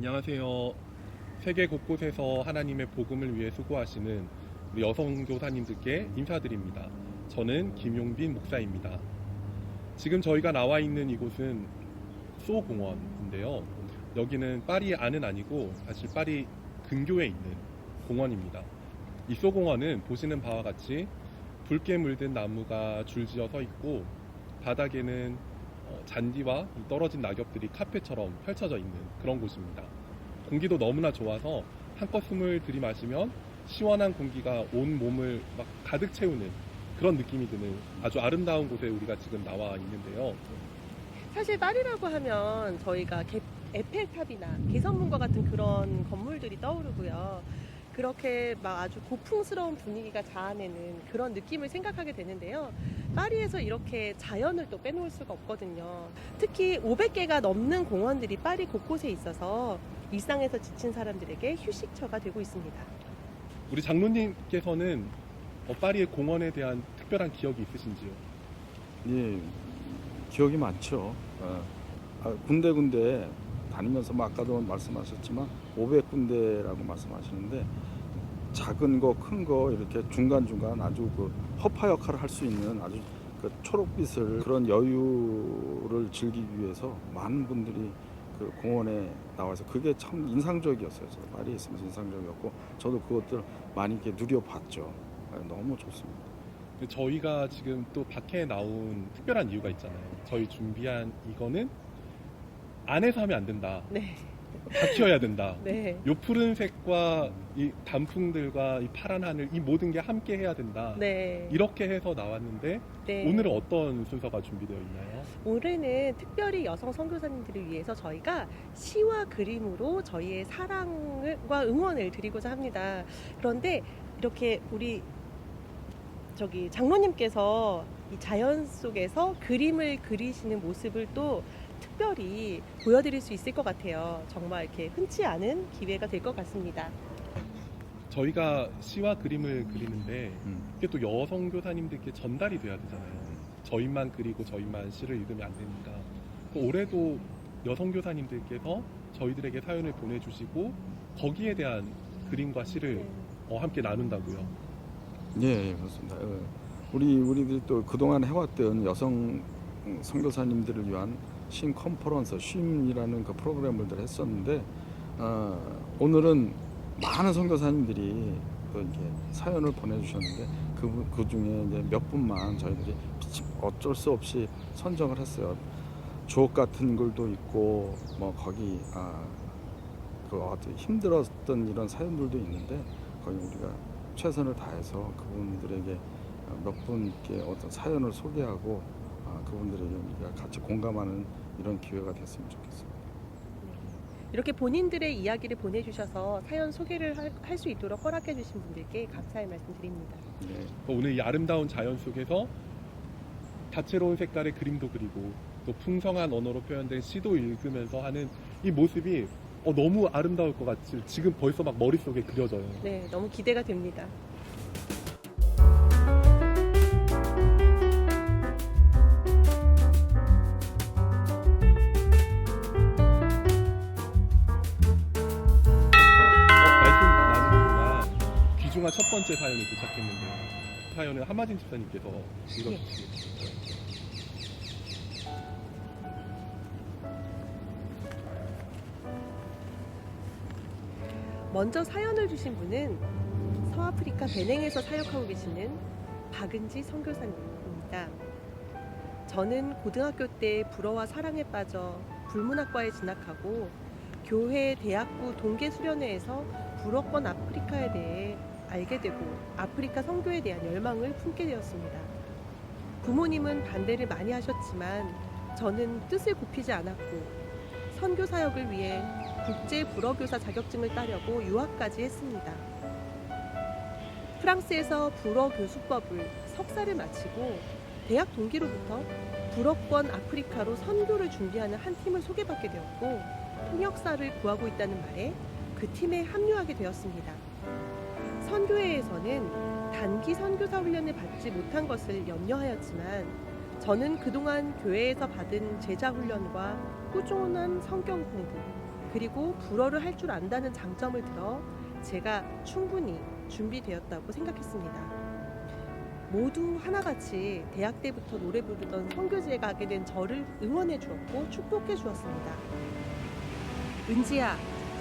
안녕하세요. 세계 곳곳에서 하나님의 복음을 위해 수고하시는 우리 여성 교사님들께 인사드립니다. 저는 김용빈 목사입니다. 지금 저희가 나와 있는 이곳은 소공원인데요. 여기는 파리 안은 아니고 사실 파리 근교에 있는 공원입니다. 이 소공원은 보시는 바와 같이 붉게 물든 나무가 줄지어 서 있고 바닥에는 잔디와 떨어진 낙엽들이 카페처럼 펼쳐져 있는 그런 곳입니다. 공기도 너무나 좋아서 한껏 숨을 들이마시면 시원한 공기가 온 몸을 막 가득 채우는 그런 느낌이 드는 아주 아름다운 곳에 우리가 지금 나와 있는데요. 사실 파리라고 하면 저희가 에펠탑이나 개선문과 같은 그런 건물들이 떠오르고요. 그렇게 막 아주 고풍스러운 분위기가 자아내는 그런 느낌을 생각하게 되는데요. 파리에서 이렇게 자연을 또 빼놓을 수가 없거든요. 특히 500개가 넘는 공원들이 파리 곳곳에 있어서 일상에서 지친 사람들에게 휴식처가 되고 있습니다. 우리 장로님께서는 파리의 공원에 대한 특별한 기억이 있으신지요? 예, 기억이 많죠. 군데군데 다니면서 아까도 말씀하셨지만 500군데라고 말씀하시는데 작은 거, 큰 거 이렇게 중간중간 아주 그 허파 역할을 할 수 있는 아주 그 초록빛을 그런 여유를 즐기기 위해서 많은 분들이 그 공원에 나와서 그게 참 인상적이었어요. 파리에 있으면서 인상적이었고 저도 그것들 많이 이렇게 누려봤죠. 너무 좋습니다. 저희가 지금 또 밖에 나온 특별한 이유가 있잖아요. 저희 준비한 이거는 안에서 하면 안 된다. 네. 밖이어야 된다. 네. 요 푸른색과 이 단풍들과 이 파란 하늘 이 모든 게 함께 해야 된다. 네. 이렇게 해서 나왔는데 네. 오늘은 어떤 순서가 준비되어 있나요? 올해는 특별히 여성 선교사님들을 위해서 저희가 시와 그림으로 저희의 사랑과 응원을 드리고자 합니다. 그런데 이렇게 우리 장로님께서 이 자연 속에서 그림을 그리시는 모습을 또 특별히 보여드릴 수 있을 것 같아요. 정말 이렇게 흔치 않은 기회가 될 것 같습니다. 저희가 시와 그림을 그리는데 음. 이게 또 여성 교사님들께 전달이 돼야 되잖아요. 저희만 그리고 저희만 시를 읽으면 안 되니까 올해도 여성 교사님들께서 저희들에게 사연을 보내주시고 거기에 대한 그림과 시를 함께 나눈다고요. 예, 그렇습니다. 우리들이 또 그동안 해왔던 여성 선교사님들을 위한 쉼 컨퍼런스, 쉼이라는 그 프로그램을 했었는데 오늘은 많은 선교사님들이 또 이렇게 사연을 보내주셨는데 그 중에 이제 몇 분만 저희들이 어쩔 수 없이 선정을 했어요. 주옥 같은 글도 있고 뭐 거기 그 아주 힘들었던 이런 사연들도 있는데 거기 우리가 최선을 다해서 그분들에게 몇 분께 어떤 사연을 소개하고 그분들에게 우리가 같이 공감하는 이런 기회가 됐으면 좋겠습니다. 이렇게 본인들의 이야기를 보내주셔서 사연 소개를 할 수 있도록 허락해 주신 분들께 감사의 말씀 드립니다. 네. 오늘 이 아름다운 자연 속에서 다채로운 색깔의 그림도 그리고 또 풍성한 언어로 표현된 시도 읽으면서 하는 이 모습이 너무 아름다울 것 같이 지금 벌써 막 머릿속에 그려져요. 네, 너무 기대가 됩니다. 말씀 나누는 동안 귀중한 첫 번째 사연이 도착했는데요. 사연은 한마진 집사님께서 읽어주시겠습니다. 먼저 사연을 주신 분은 서아프리카 베냉에서 사역하고 계시는 박은지 선교사님입니다. 저는 고등학교 때 불어와 사랑에 빠져 불문학과에 진학하고 교회 대학부 동계수련회에서 불어권 아프리카에 대해 알게 되고 아프리카 선교에 대한 열망을 품게 되었습니다. 부모님은 반대를 많이 하셨지만 저는 뜻을 굽히지 않았고 선교 사역을 위해 국제 불어교사 자격증을 따려고 유학까지 했습니다. 프랑스에서 불어 교수법을 석사를 마치고 대학 동기로부터 불어권 아프리카로 선교를 준비하는 한 팀을 소개받게 되었고 통역사를 구하고 있다는 말에 그 팀에 합류하게 되었습니다. 선교회에서는 단기 선교사 훈련을 받지 못한 것을 염려하였지만 저는 그동안 교회에서 받은 제자 훈련과 꾸준한 성경 공부, 그리고 불어를 할 줄 안다는 장점을 들어 제가 충분히 준비되었다고 생각했습니다. 모두 하나같이 대학 때부터 노래 부르던 선교지에 가게 된 저를 응원해 주었고 축복해 주었습니다. 은지야,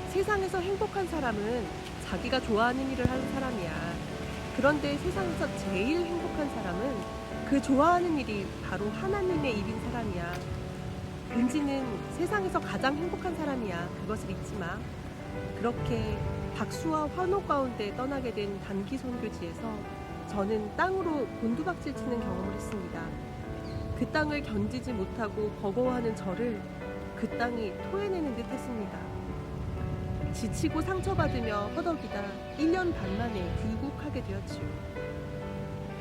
세상에서 행복한 사람은 자기가 좋아하는 일을 하는 사람이야. 그런데 세상에서 제일 행복한 사람은 그 좋아하는 일이 바로 하나님의 일인 사람이야. 은지는 세상에서 가장 행복한 사람이야. 그것을 잊지 마. 그렇게 박수와 환호 가운데 떠나게 된 단기 선교지에서 저는 땅으로 곤두박질 치는 경험을 했습니다. 그 땅을 견디지 못하고 버거워하는 저를 그 땅이 토해내는 듯 했습니다. 지치고 상처받으며 허덕이다 1년 반 만에 귀국하게 되었지요.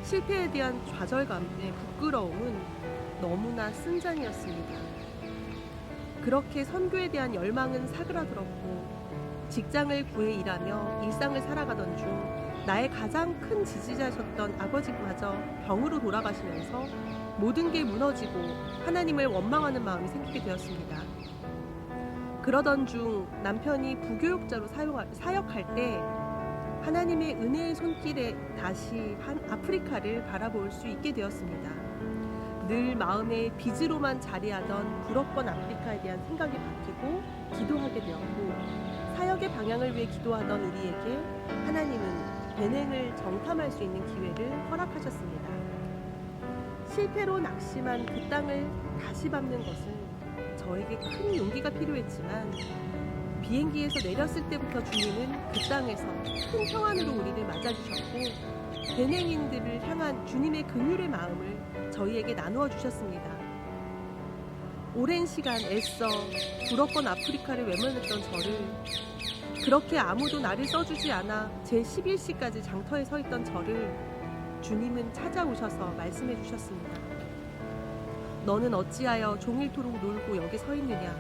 실패에 대한 좌절감에 부끄러움은 너무나 쓴잔이었습니다. 그렇게 선교에 대한 열망은 사그라들었고 직장을 구해 일하며 일상을 살아가던 중 나의 가장 큰 지지자셨던 아버지마저 병으로 돌아가시면서 모든 게 무너지고 하나님을 원망하는 마음이 생기게 되었습니다. 그러던 중 남편이 부교육자로 사역할 때 하나님의 은혜의 손길에 다시 아프리카를 바라볼 수 있게 되었습니다. 늘 마음에 빚으로만 자리하던 불어권 아프리카에 대한 생각이 바뀌고 기도하게 되었고 사역의 방향을 위해 기도하던 우리에게 하나님은 베냉을 정탐할 수 있는 기회를 허락하셨습니다. 실패로 낙심한 그 땅을 다시 밟는 것은 저에게 큰 용기가 필요했지만 비행기에서 내렸을 때부터 주님은 그 땅에서 큰 평안으로 우리를 맞아주셨고 베냉인들을 향한 주님의 긍휼의 마음을 저희에게 나누어 주셨습니다. 오랜 시간 애써 불어권 아프리카를 외면했던 저를 그렇게 아무도 나를 써주지 않아 제11시까지 장터에 서 있던 저를 주님은 찾아오셔서 말씀해 주셨습니다. 너는 어찌하여 종일토록 놀고 여기 서 있느냐?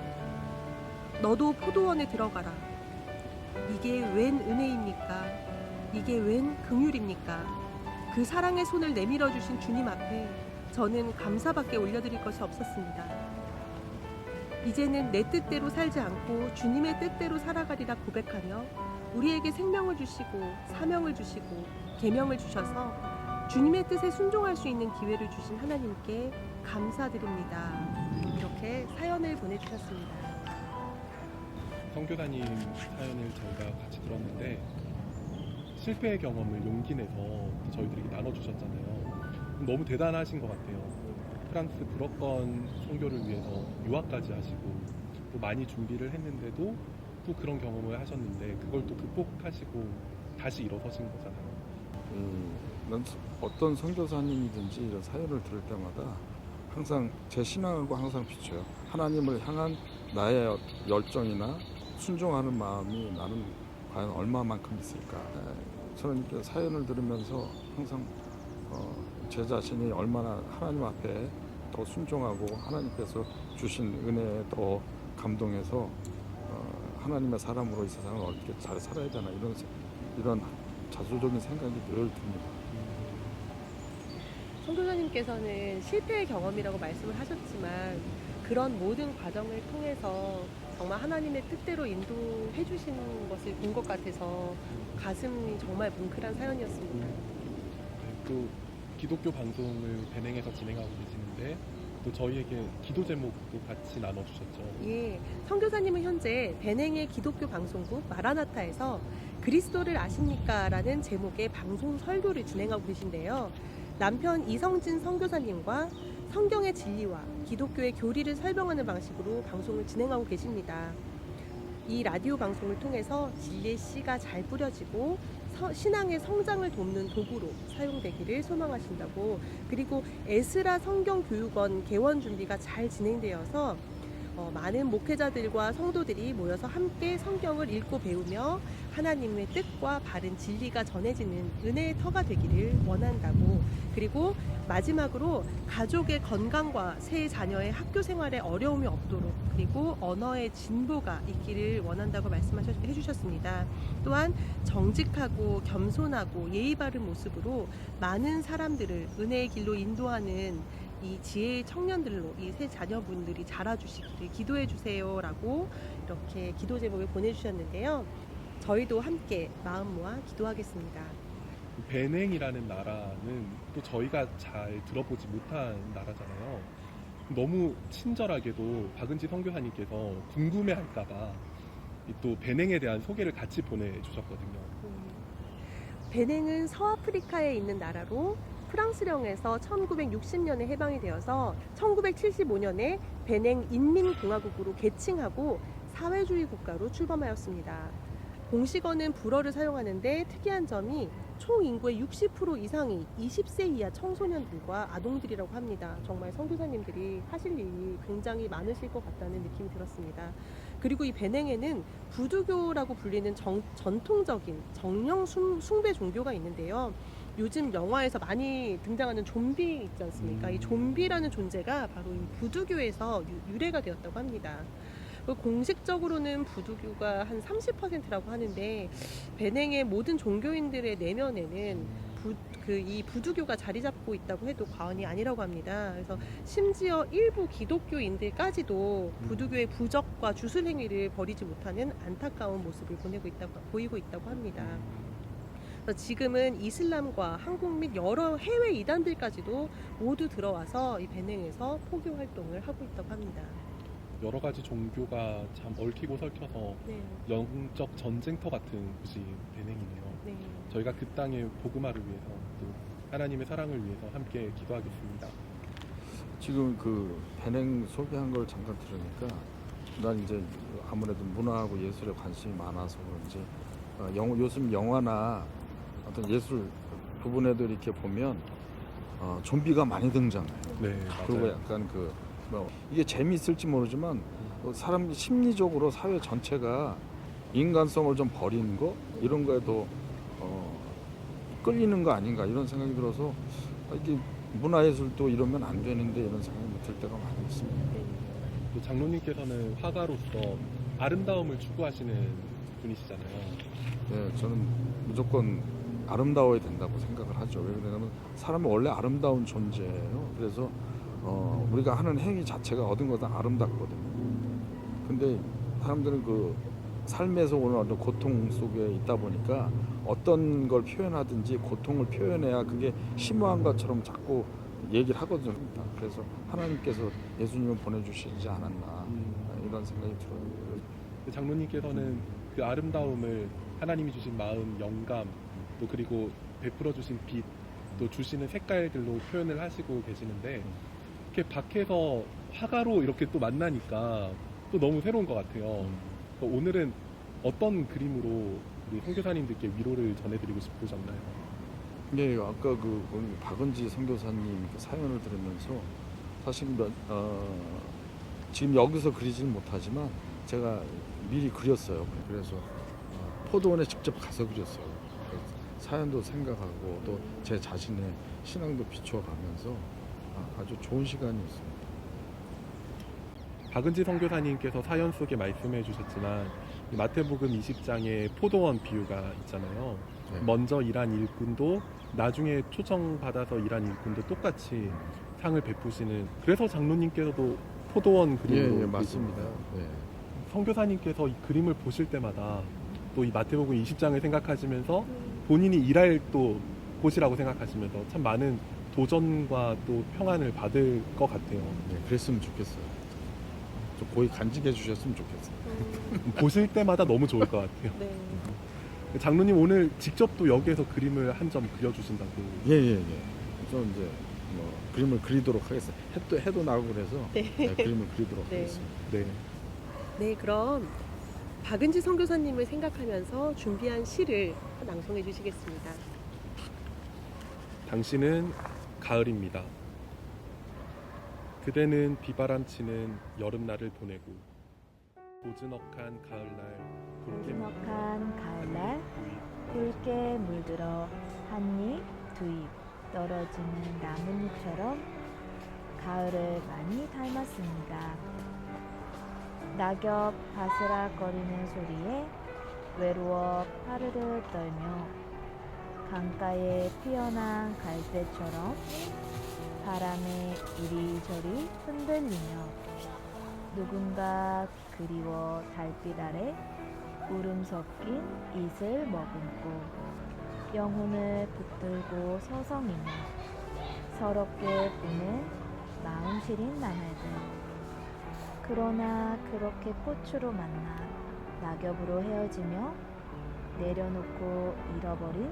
너도 포도원에 들어가라. 이게 웬 은혜입니까? 이게 웬 긍휼입니까? 그 사랑의 손을 내밀어 주신 주님 앞에 저는 감사밖에 올려드릴 것이 없었습니다. 이제는 내 뜻대로 살지 않고 주님의 뜻대로 살아가리라 고백하며 우리에게 생명을 주시고 사명을 주시고 계명을 주셔서 주님의 뜻에 순종할 수 있는 기회를 주신 하나님께 감사드립니다. 이렇게 사연을 보내주셨습니다. 선교사님 사연을 저희가 같이 들었는데 실패의 경험을 용기 내서 저희들에게 나눠주셨잖아요. 너무 대단하신 것 같아요. 프랑스 불어권 선교를 위해서 유학까지 하시고 또 많이 준비를 했는데도 또 그런 경험을 하셨는데 그걸 또 극복하시고 다시 일어서신 거잖아요. 난 어떤 선교사님이든지 이런 사연을 들을 때마다 항상 제 신앙하고 항상 비춰요. 하나님을 향한 나의 열정이나 순종하는 마음이 나는 과연 얼마만큼 있을까. 저는 이렇게 사연을 들으면서 항상 제 자신이 얼마나 하나님 앞에 더 순종하고 하나님께서 주신 은혜에 더 감동해서 하나님의 사람으로 이 세상을 어떻게 잘 살아야 되나 이런 자조적인 생각이 늘 듭니다. 선교사님께서는 실패의 경험이라고 말씀을 하셨지만 그런 모든 과정을 통해서 정말 하나님의 뜻대로 인도해 주시는 것을 본 것 같아서 가슴이 정말 뭉클한 사연이었습니다. 또 기독교 방송을 베냉에서 진행하고 계시는데 또 저희에게 기도 제목도 같이 나눠주셨죠. 예, 선교사님은 현재 베냉의 기독교 방송국 마라나타에서 그리스도를 아십니까? 라는 제목의 방송 설교를 진행하고 계신데요. 남편 이성진 선교사님과 성경의 진리와 기독교의 교리를 설명하는 방식으로 방송을 진행하고 계십니다. 이 라디오 방송을 통해서 진리의 씨가 잘 뿌려지고 신앙의 성장을 돕는 도구로 사용되기를 소망하신다고, 그리고 에스라 성경교육원 개원 준비가 잘 진행되어서 많은 목회자들과 성도들이 모여서 함께 성경을 읽고 배우며 하나님의 뜻과 바른 진리가 전해지는 은혜의 터가 되기를 원한다고, 그리고 마지막으로 가족의 건강과 새 자녀의 학교 생활에 어려움이 없도록, 그리고 언어의 진보가 있기를 원한다고 말씀해 주셨습니다. 또한 정직하고 겸손하고 예의 바른 모습으로 많은 사람들을 은혜의 길로 인도하는 이 지혜의 청년들로 이 세 자녀분들이 자라주시기를 기도해 주세요라고 이렇게 기도 제목을 보내주셨는데요. 저희도 함께 마음 모아 기도하겠습니다. 베냉이라는 나라는 또 저희가 잘 들어보지 못한 나라잖아요. 너무 친절하게도 박은지 선교사님께서 궁금해할까봐 또 베냉에 대한 소개를 같이 보내주셨거든요. 베냉은 서아프리카에 있는 나라로 프랑스령에서 1960년에 해방이 되어서 1975년에 베냉 인민공화국으로 개칭하고 사회주의 국가로 출범하였습니다. 공식어는 불어를 사용하는데 특이한 점이 총 인구의 60% 이상이 20세 이하 청소년들과 아동들이라고 합니다. 정말 선교사님들이 하실 일이 굉장히 많으실 것 같다는 느낌이 들었습니다. 그리고 이 베냉에는 부두교라고 불리는 전통적인 정령 숭배 종교가 있는데요. 요즘 영화에서 많이 등장하는 좀비 있지 않습니까? 이 좀비라는 존재가 바로 이 부두교에서 유래가 되었다고 합니다. 공식적으로는 부두교가 한 30%라고 하는데 베냉의 모든 종교인들의 내면에는 이 부두교가 자리 잡고 있다고 해도 과언이 아니라고 합니다. 그래서 심지어 일부 기독교인들까지도 부두교의 부적과 주술 행위를 버리지 못하는 안타까운 모습을 보이고 있다고 합니다. 그래서 지금은 이슬람과 한국 및 여러 해외 이단들까지도 모두 들어와서 이 베냉에서 포교 활동을 하고 있다고 합니다. 여러 가지 종교가 참 얽히고 설켜서 네. 영적 전쟁터 같은 곳이 베냉이네요. 네. 저희가 그 땅의 복음화를 위해서 또 하나님의 사랑을 위해서 함께 기도하겠습니다. 지금 그 베냉 소개한 걸 잠깐 들으니까 난 이제 아무래도 문화하고 예술에 관심이 많아서 그런지 요즘 영화나 어떤 예술 부분에도 이렇게 보면 좀비가 많이 등장해요. 네, 그리고 맞아요. 약간 이게 재미있을지 모르지만 사람 심리적으로 사회 전체가 인간성을 좀 버리는 거 이런 거에도 끌리는 거 아닌가 이런 생각이 들어서 이게 문화예술도 이러면 안 되는데 이런 생각이 들 때가 많이 있습니다. 또 장로님께서는 화가로서 아름다움을 추구하시는 분이시잖아요. 네, 저는 무조건 아름다워야 된다고 생각을 하죠. 왜 그러냐면 사람은 원래 아름다운 존재예요. 그래서 우리가 하는 행위 자체가 어떤 거다 아름답거든요. 근데 사람들은 그 삶에서 오는 어떤 고통 속에 있다 보니까 어떤 걸 표현하든지 고통을 표현해야 그게 심오한 것처럼 자꾸 얘기를 하거든요. 그래서 하나님께서 예수님을 보내주시지 않았나 이런 생각이 들어요. 장로님께서는 그 아름다움을 하나님이 주신 마음, 영감, 또 그리고 베풀어 주신 빛, 또 주시는 색깔들로 표현을 하시고 계시는데 이렇게 밖에서 화가로 이렇게 또 만나니까 또 너무 새로운 것 같아요. 오늘은 어떤 그림으로 우리 선교사님들께 위로를 전해드리고 싶으셨나요? 네, 아까 우리 박은지 선교사님 그 사연을 들으면서 사실 지금 여기서 그리지는 못하지만 제가 미리 그렸어요. 그래서 포도원에 직접 가서 그렸어요. 사연도 생각하고 또 제 자신의 신앙도 비추어가면서 아주 좋은 시간이었습니다. 박은지 선교사님께서 사연 속에 말씀해 주셨지만 마태복음 20장에 포도원 비유가 있잖아요. 네. 먼저 일한 일꾼도 나중에 초청받아서 일한 일꾼도 똑같이 상을 베푸시는, 그래서 장로님께서도 포도원 그림으로 예, 맞습니다. 네. 선교사님께서 이 그림을 보실 때마다 또 이 마태복음 20장을 생각하시면서 본인이 일할 또 곳이라고 생각하시면서 참 많은 도전과 또 평안을 받을 것 같아요. 네, 그랬으면 좋겠어요. 좀 거의 간직해 주셨으면 좋겠어요. 보실 때마다 너무 좋을 것 같아요. 네. 장로님 오늘 직접 또 여기에서 그림을 한 점 그려주신다고. 예. 좀 이제 그림을 그리도록 하겠습니다. 해도 나고 그래서 네. 그림을 그리도록 네. 하겠습니다. 네. 네, 그럼 박은지 선교사님을 생각하면서 준비한 시를 낭송해 주시겠습니다. 당신은 가을입니다. 그대는 비바람 치는 여름날을 보내고 고즈넉한 가을날 고즈넉한 가을날 붉게 물들어 한입 두입 떨어지는 나뭇잎처럼 가을을 많이 닮았습니다. 낙엽 바스락거리는 소리에 외로워 파르르 떨며 강가에 피어난 갈대처럼 바람에 이리저리 흔들리며 누군가 그리워 달빛 아래 울음 섞인 이슬 머금고 영혼을 붙들고 서성이며 서럽게 부는 마음 시린 나날들. 그러나 그렇게 꽃으로 만나 낙엽으로 헤어지며 내려놓고 잃어버린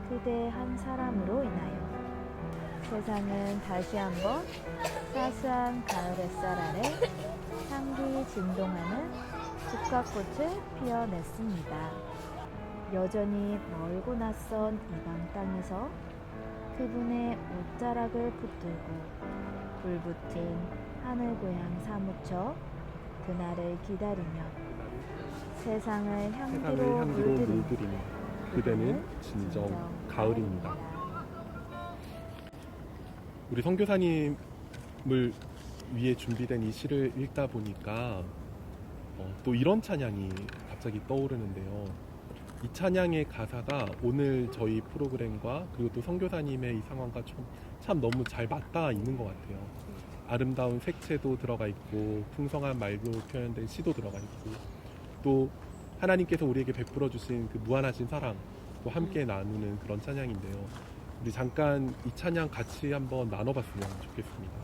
그대 한 사람으로 인하여 세상은 다시 한번 따스한 가을 햇살 아래 향기 진동하는 국화꽃을 피어냈습니다. 여전히 멀고 낯선 이 방 땅에서 그분의 옷자락을 붙들고 불붙은 하늘 고향 사무쳐 그날을 기다리며 세상을 향기로 물들이며 그대는 진정 가을입니다. 우리 선교사님을 위해 준비된 이 시를 읽다 보니까 또 이런 찬양이 갑자기 떠오르는데요. 이 찬양의 가사가 오늘 저희 프로그램과 그리고 또 선교사님의 이 상황과 참 너무 잘 맞닿아 있는 것 같아요. 아름다운 색채도 들어가 있고 풍성한 말로 표현된 시도 들어가 있고 또 하나님께서 우리에게 베풀어 주신 그 무한하신 사랑 또 함께 나누는 그런 찬양인데요. 우리 잠깐 이 찬양 같이 한번 나눠봤으면 좋겠습니다.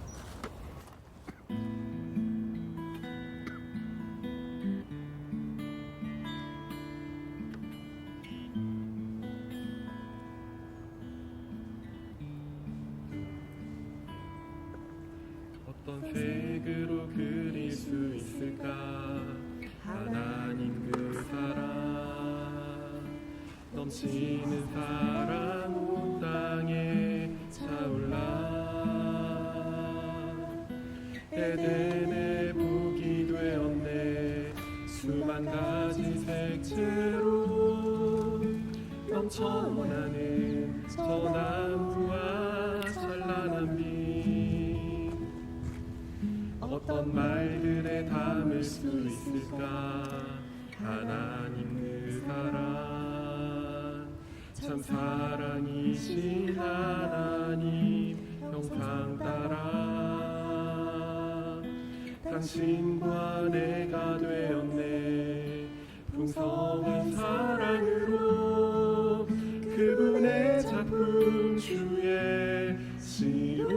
어떤 색으로 그릴 수 있을까? 하나님 그 사랑 넘치는 사랑 온 땅에 차올라 에덴의 북이 되었네. 수만 가지 색채로 넘쳐나는 저 나무와 찬란한 빛. 어떤 말들에 담을 수 있을까? 하나님 그 사랑 참 사랑이신 하나님 형상 따라 당신과 내가 되었네. 풍성한 사랑으로 그분의 작품 주의 시로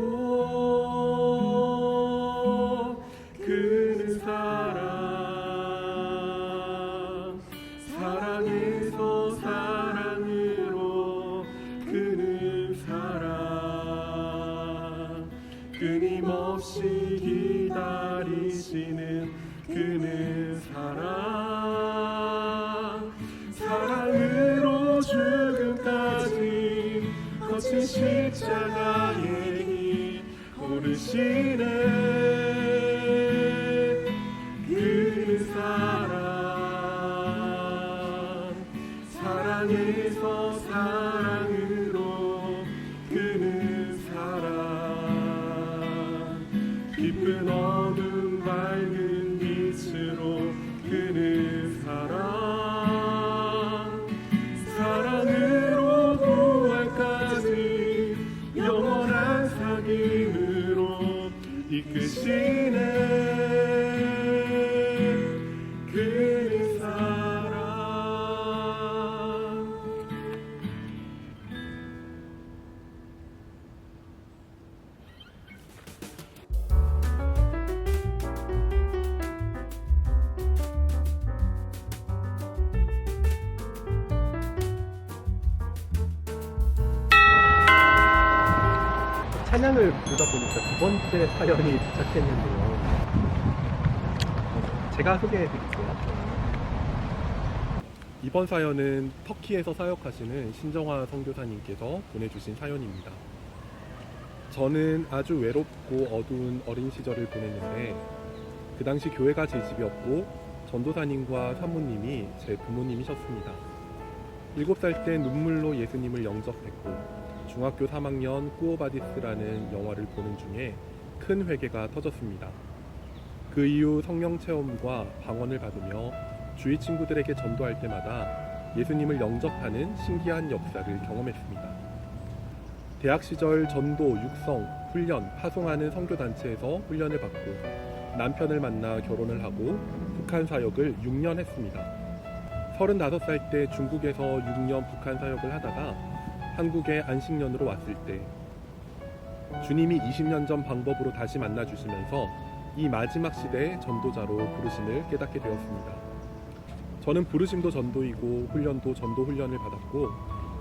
그는 사랑에서 사랑으로 그는 사랑 끊임없이 기다리시는 그는 사랑으로 죽음까지 거친 십자가의 길 오르시네. 그는 사랑에서 사랑으로 그는 사랑 깊은 어둠 밝은 빛으로 그는 사랑으로 부활까지 영원한 사귐으로 이끄시네. 그는 사랑. 찬양을 부르다 보니까 두 번째 사연이 도착했는데요. 제가 소개해드릴게요. 이번 사연은 터키에서 사역하시는 신정화 선교사님께서 보내주신 사연입니다. 저는 아주 외롭고 어두운 어린 시절을 보냈는데 그 당시 교회가 제 집이었고 전도사님과 사모님이 제 부모님이셨습니다. 7살 때 눈물로 예수님을 영접했고 중학교 3학년 꾸오바디스라는 영화를 보는 중에 큰 회개가 터졌습니다. 그 이후 성령 체험과 방언을 받으며 주위 친구들에게 전도할 때마다 예수님을 영접하는 신기한 역사를 경험했습니다. 대학 시절 전도, 육성, 훈련, 파송하는 선교단체에서 훈련을 받고 남편을 만나 결혼을 하고 북한 사역을 6년 했습니다. 35살 때 중국에서 6년 북한 사역을 하다가 한국에 안식년으로 왔을 때 주님이 20년 전 방법으로 다시 만나주시면서 이 마지막 시대의 전도자로 부르심을 깨닫게 되었습니다. 저는 부르심도 전도이고 훈련도 전도 훈련을 받았고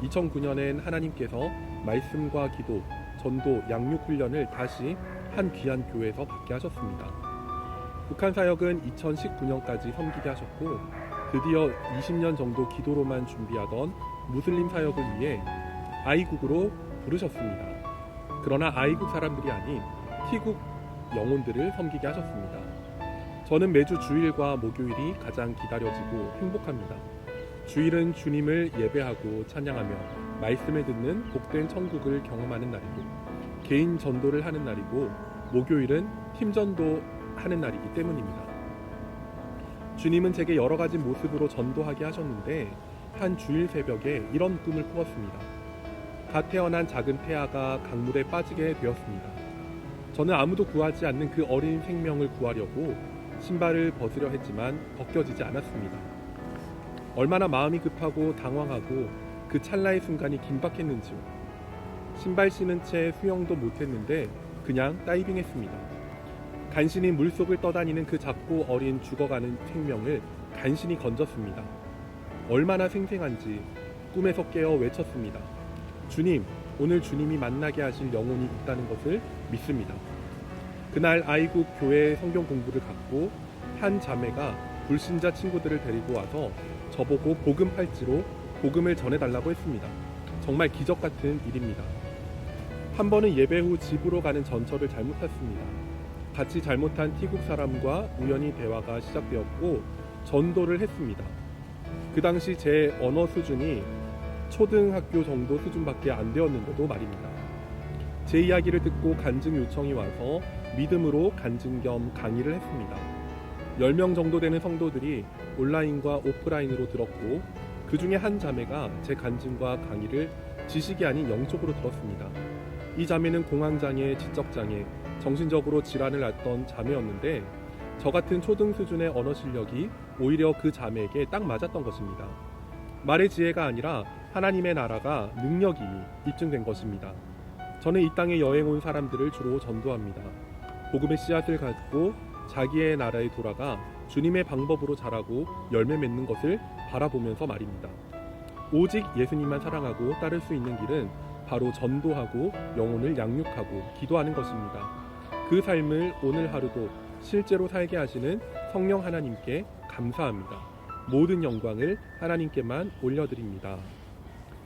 2009년엔 하나님께서 말씀과 기도, 전도, 양육 훈련을 다시 한 귀한 교회에서 받게 하셨습니다. 북한 사역은 2019년까지 섬기게 하셨고 드디어 20년 정도 기도로만 준비하던 무슬림 사역을 위해 아이국으로 부르셨습니다. 그러나 아이국 사람들이 아닌 티국 영혼들을 섬기게 하셨습니다. 저는 매주 주일과 목요일이 가장 기다려지고 행복합니다. 주일은 주님을 예배하고 찬양하며 말씀을 듣는 복된 천국을 경험하는 날이고 개인 전도를 하는 날이고 목요일은 팀 전도하는 날이기 때문입니다. 주님은 제게 여러 가지 모습으로 전도하게 하셨는데 한 주일 새벽에 이런 꿈을 꾸었습니다. 갓 태어난 작은 태아가 강물에 빠지게 되었습니다. 저는 아무도 구하지 않는 그 어린 생명을 구하려고 신발을 벗으려 했지만 벗겨지지 않았습니다. 얼마나 마음이 급하고 당황하고 그 찰나의 순간이 긴박했는지요. 신발 신은 채 수영도 못했는데 그냥 다이빙했습니다. 간신히 물속을 떠다니는 그 작고 어린 죽어가는 생명을 간신히 건졌습니다. 얼마나 생생한지 꿈에서 깨어 외쳤습니다. 주님, 오늘 주님이 만나게 하실 영혼이 있다는 것을 믿습니다. 그날 아이국 교회 성경 공부를 갖고 한 자매가 불신자 친구들을 데리고 와서 저보고 복음 팔찌로 복음을 전해달라고 했습니다. 정말 기적 같은 일입니다. 한 번은 예배 후 집으로 가는 전철을 잘못 탔습니다. 같이 잘못한 티국 사람과 우연히 대화가 시작되었고 전도를 했습니다. 그 당시 제 언어 수준이 초등학교 정도 수준밖에 안 되었는데도 말입니다. 제 이야기를 듣고 간증 요청이 와서 믿음으로 간증 겸 강의를 했습니다. 10명 정도 되는 성도들이 온라인과 오프라인으로 들었고 그 중에 한 자매가 제 간증과 강의를 지식이 아닌 영적으로 들었습니다. 이 자매는 공황장애, 지적장애, 정신적으로 질환을 앓던 자매였는데 저 같은 초등 수준의 언어 실력이 오히려 그 자매에게 딱 맞았던 것입니다. 말의 지혜가 아니라 하나님의 나라가 능력임이 입증된 것입니다. 저는 이 땅에 여행 온 사람들을 주로 전도합니다. 복음의 씨앗을 갖고 자기의 나라에 돌아가 주님의 방법으로 자라고 열매 맺는 것을 바라보면서 말입니다. 오직 예수님만 사랑하고 따를 수 있는 길은 바로 전도하고 영혼을 양육하고 기도하는 것입니다. 그 삶을 오늘 하루도 실제로 살게 하시는 성령 하나님께 감사합니다. 모든 영광을 하나님께만 올려드립니다.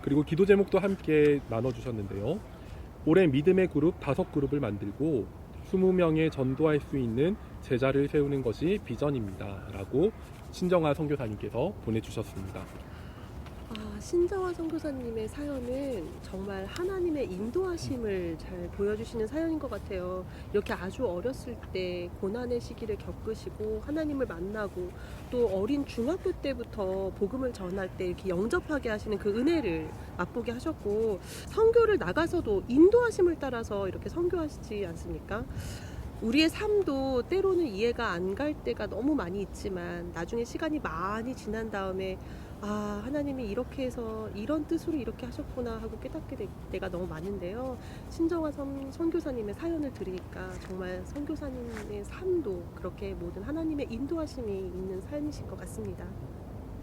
그리고 기도 제목도 함께 나눠주셨는데요. 올해 믿음의 그룹 5그룹을 만들고 20명의 전도할 수 있는 제자를 세우는 것이 비전입니다. 라고 신정아 선교사님께서 보내주셨습니다. 신정아 선교사님의 사연은 정말 하나님의 인도하심을 잘 보여주시는 사연인 것 같아요. 이렇게 아주 어렸을 때 고난의 시기를 겪으시고 하나님을 만나고 또 어린 중학교 때부터 복음을 전할 때 이렇게 영접하게 하시는 그 은혜를 맛보게 하셨고 선교를 나가서도 인도하심을 따라서 이렇게 선교하시지 않습니까? 우리의 삶도 때로는 이해가 안 갈 때가 너무 많이 있지만 나중에 시간이 많이 지난 다음에 하나님이 이렇게 해서 이런 뜻으로 이렇게 하셨구나 하고 깨닫게 될 때가 너무 많은데요. 신정아 선교사님의 사연을 들으니까 정말 선교사님의 삶도 그렇게 모든 하나님의 인도하심이 있는 사연이신 것 같습니다.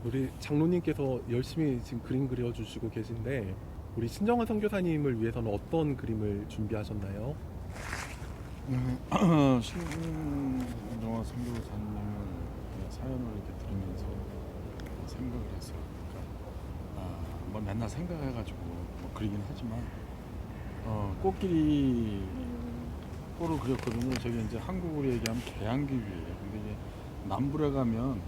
우리 장로님께서 열심히 지금 그림 그려주시고 계신데 우리 신정아 선교사님을 위해서는 어떤 그림을 준비하셨나요? 신정아 선교사님은 사연을 이렇게 들으면서 생각을 했어요. 그러니까 뭐 맨날 생각해가지고 뭐 그리긴 하지만 꽃길이 꽃을 그렸거든요. 저게 이제 한국으로 얘기하면 개양귀비예요. 근데 이게 남부에 가면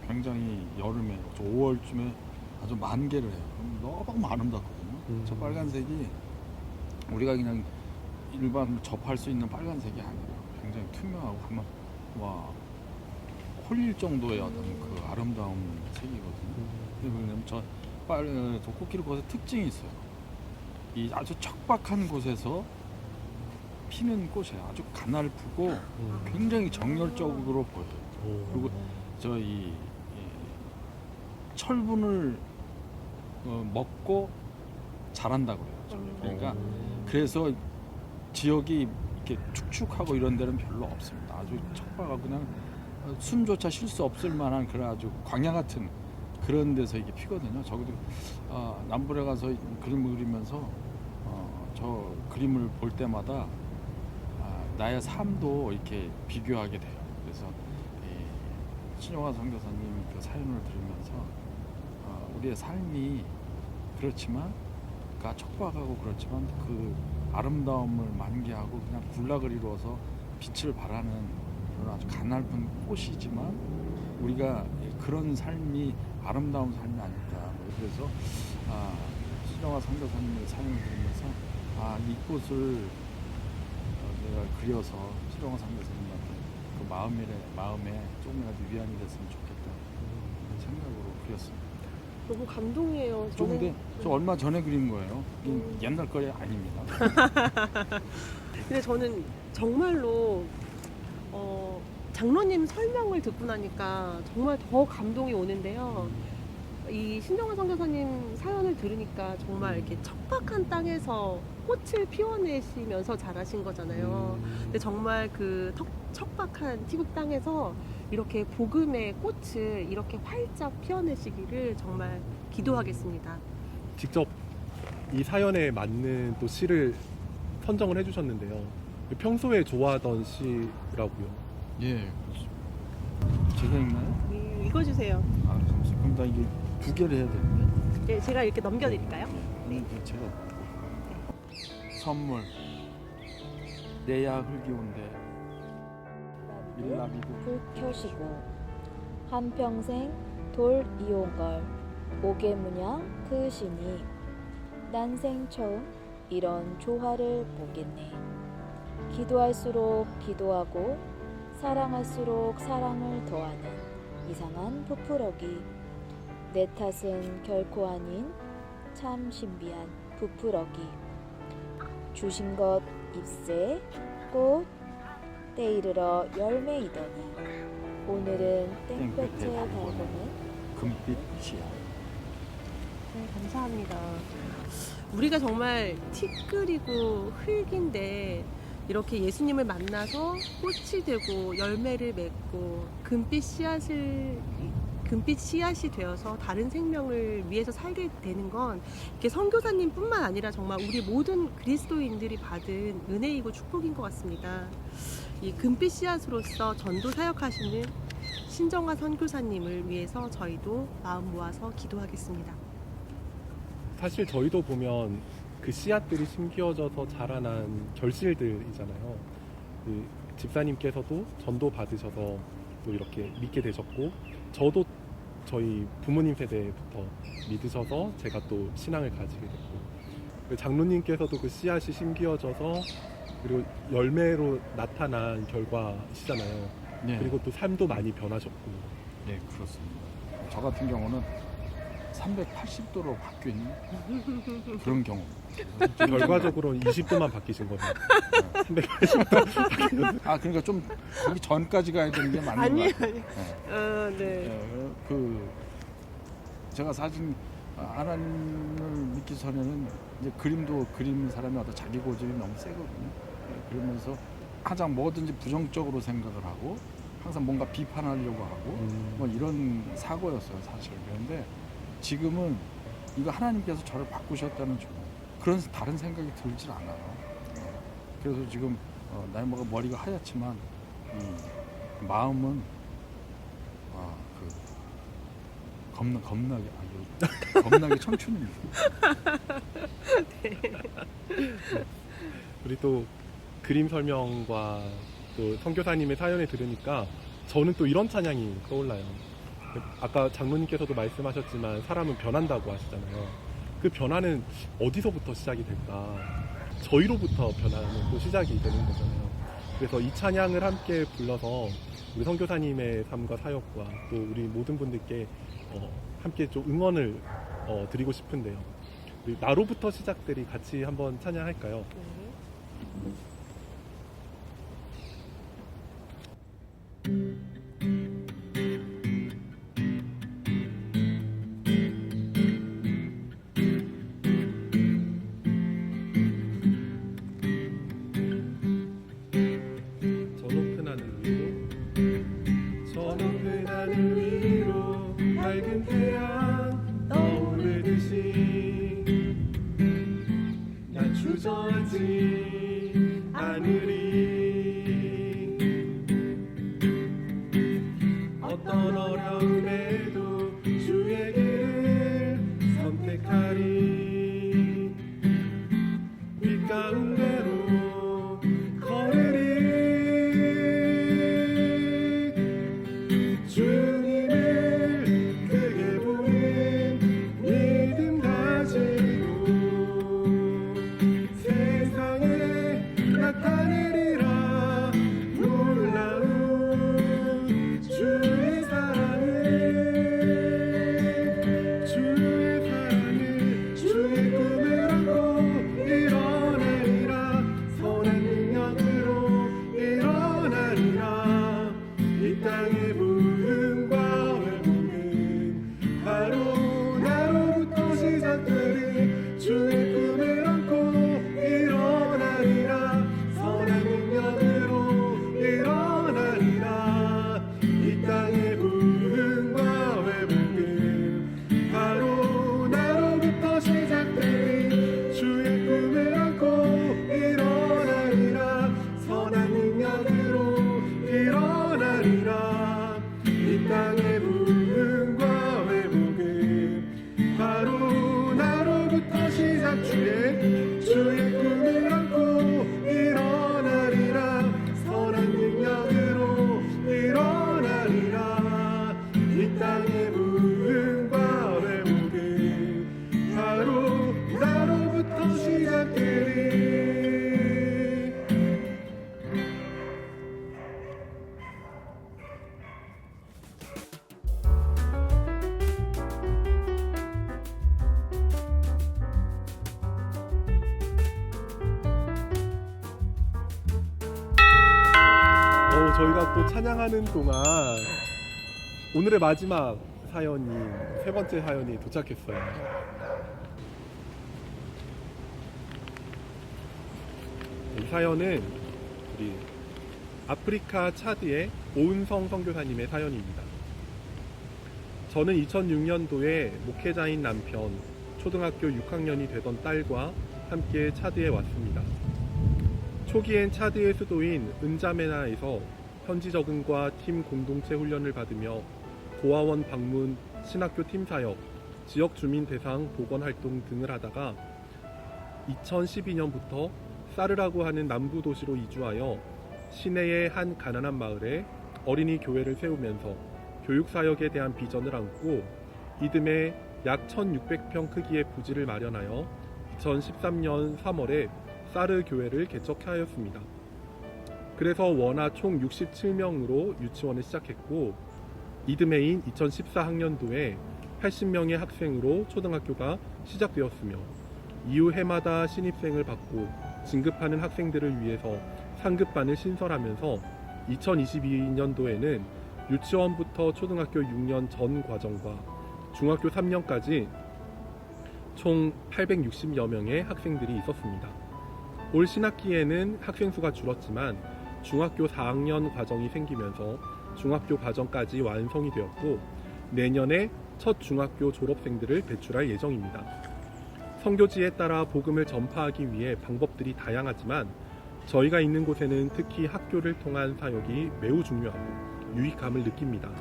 굉장히 여름에 5월쯤에 아주 만개를 해요. 너무 아름답거든요. 저 빨간색이 우리가 그냥 일반 접할 수 있는 빨간색이 아니에요. 굉장히 투명하고 그만 홀릴 정도의 어떤 그 아름다운 색이거든요. 왜냐면 저 꽃길 곳에 특징이 있어요. 이 아주 척박한 곳에서 피는 꽃이에요. 아주 가늘프고 굉장히 정열적으로 보여요. 그리고 저이 철분을 먹고 자란다고 그래요. 저는. 그러니까 그래서 지역이 이렇게 축축하고 이런 데는 별로 없습니다. 아주 척박하고 그냥 숨조차 쉴 수 없을 만한 그런 아주 광야 같은 그런 데서 이게 피거든요. 저기도 남부에 가서 그림을 그리면서 저 그림을 볼 때마다 나의 삶도 이렇게 비교하게 돼요. 그래서 신영화 선교사님 그 사연을 들으면서 우리의 삶이 그렇지만, 그러니까 척박하고 그렇지만 그 아름다움을 만개하고 그냥 군락을 이루어서 빛을 발하는 그런 아주 가냘픈 꽃이지만 우리가 그런 삶이 아름다운 삶이 아닐까. 그래서 신영화 선교사님의 사연을 들으면서 이 꽃을 내가 그려서 신영화 선교사님한테 그 마음에 조금이라도 위안이 됐으면 좋겠다 그런 생각으로 그렸습니다. 너무 감동이에요. 저 근데 저 얼마 전에 그린 거예요. 옛날 거리 아닙니다. 근데 저는 정말로 장로님 설명을 듣고 나니까 정말 더 감동이 오는데요. 이 신정환 선교사님 사연을 들으니까 정말 이렇게 척박한 땅에서 꽃을 피워내시면서 자라신 거잖아요. 근데 정말 그 척박한 티국 땅에서 이렇게 복음의 꽃을 이렇게 활짝 피워내시기를 정말 기도하겠습니다. 직접 이 사연에 맞는 또 시를 선정을 해주셨는데요. 평소에 좋아하던 시라고요. 예. 제가 읽나요? 네, 읽어주세요. 잠시만. 그럼 나 이게 두 개를 해야 되는데. 네, 제가 이렇게 넘겨드릴까요? 네. 제가 선물. 내야 흘기운데 밀라비도 불 켜시고 한평생 돌 이온걸 오개문양 그으시니 난생 처음 이런 조화를 보겠네. 기도할수록 기도하고 사랑할수록 사랑을 더하는 이상한 부풀어기. 내 탓은 결코 아닌 참 신비한 부풀어기. 주신 것 잎새 꽃 때이르러 열매이더니 오늘은 땡볕에 달고는 금빛이야. 네, 감사합니다. 우리가 정말 티끌이고 흙인데 이렇게 예수님을 만나서 꽃이 되고 열매를 맺고 금빛 씨앗이 되어서 다른 생명을 위해서 살게 되는 건 이렇게 선교사님뿐만 아니라 정말 우리 모든 그리스도인들이 받은 은혜이고 축복인 것 같습니다. 이 금빛 씨앗으로서 전도 사역하시는 신정화 선교사님을 위해서 저희도 마음 모아서 기도하겠습니다. 사실 저희도 보면 그 씨앗들이 심겨져서 자라난 결실들이잖아요. 그 집사님께서도 전도 받으셔서 또 이렇게 믿게 되셨고, 저도 저희 부모님 세대부터 믿으셔서 제가 또 신앙을 가지게 됐고, 장로님께서도 그 씨앗이 심겨져서 그리고 열매로 나타난 결과시잖아요. 네. 그리고 또 삶도 많이 변하셨고. 네, 그렇습니다. 저 같은 경우는 380도로 바뀐 그런 경우. 결과적으로는 20도만 바뀌신 거네요. 그러니까 좀 거기 전까지 가야 되는 게 맞는 아니에요, 것 같아요. 아니에요. 네. 네, 제가 사실 하나님을 믿기 전에는 이제 그림도 그리는 사람이 어떤 자기 고집이 너무 세거든요. 그러면서 항상 뭐든지 부정적으로 생각을 하고 항상 뭔가 비판하려고 하고 뭐 이런 사고였어요, 사실. 그런데 지금은 이거 하나님께서 저를 바꾸셨다는 그런 다른 생각이 들질 않아요. 그래서 지금 나이 먹어 머리가 하얗지만 마음은 겁나게 청춘입니다. 네. 우리 또 그림 설명과 또 선교사님의 사연을 들으니까 저는 또 이런 찬양이 떠올라요. 아까 장로님께서도 말씀하셨지만 사람은 변한다고 하시잖아요. 그 변화는 어디서부터 시작이 될까? 저희로부터 변화는 또 시작이 되는 거잖아요. 그래서 이 찬양을 함께 불러서 우리 선교사님의 삶과 사역과 또 우리 모든 분들께 함께 좀 응원을 드리고 싶은데요. 우리 나로부터 시작들이 같이 한번 찬양할까요? 네. 두지 않으리. 어떤 어려움에도 주의 길을 선택하리. 빛 가운데로 걸으리. 주님을 크게 보는 믿음 가지고 세상에 나타내리라. 놀라운 주의 사랑을, 주의 사랑을, 주의 꿈을 안고 일어나리라. 선한 능력으로 일어나리라. 이 땅의 부흥과 회복은 바로 나로부터 시작되리. 주의 꿈을 안고 일어나리라. 선한 능력으로 일어나리라. 이 땅의 부흥과 회복은 바로 나로부터 시작되리. 주의 꿈을 안고 일어나리라. 선한 능력으로 일어나리라. 이 땅의 부흥과 회복은 바로 나로부터 시작. 주의 꿈을 안고 일어나리라. 선한 능력으로 일어나리라. 이 땅의 부흥과 회복은 바로 나로부터 시작되리. 저희가 또 찬양하는 동안 오늘의 마지막 사연이, 세 번째 사연이 도착했어요. 이 사연은 우리 아프리카 차드의 오은성 선교사님의 사연입니다. 저는 2006년도에 목회자인 남편, 초등학교 6학년이 되던 딸과 함께 차드에 왔습니다. 초기엔 차드의 수도인 은자메나에서 현지 적응과 팀 공동체 훈련을 받으며 고아원 방문, 신학교 팀 사역, 지역 주민 대상 보건 활동 등을 하다가 2012년부터 사르라고 하는 남부 도시로 이주하여 시내의 한 가난한 마을에 어린이 교회를 세우면서 교육 사역에 대한 비전을 안고 이듬해 약 1,600평 크기의 부지를 마련하여 2013년 3월에 사르 교회를 개척하였습니다. 그래서 원화 총 67명으로 유치원을 시작했고 이듬해인 2014학년도에 80명의 학생으로 초등학교가 시작되었으며 이후 해마다 신입생을 받고 진급하는 학생들을 위해서 상급반을 신설하면서 2022년도에는 유치원부터 초등학교 6년 전 과정과 중학교 3년까지 총 860여 명의 학생들이 있었습니다. 올 신학기에는 학생 수가 줄었지만 중학교 4학년 과정이 생기면서 중학교 과정까지 완성이 되었고 내년에 첫 중학교 졸업생들을 배출할 예정입니다. 선교지에 따라 복음을 전파하기 위해 방법들이 다양하지만 저희가 있는 곳에는 특히 학교를 통한 사역이 매우 중요하고 유익함을 느낍니다.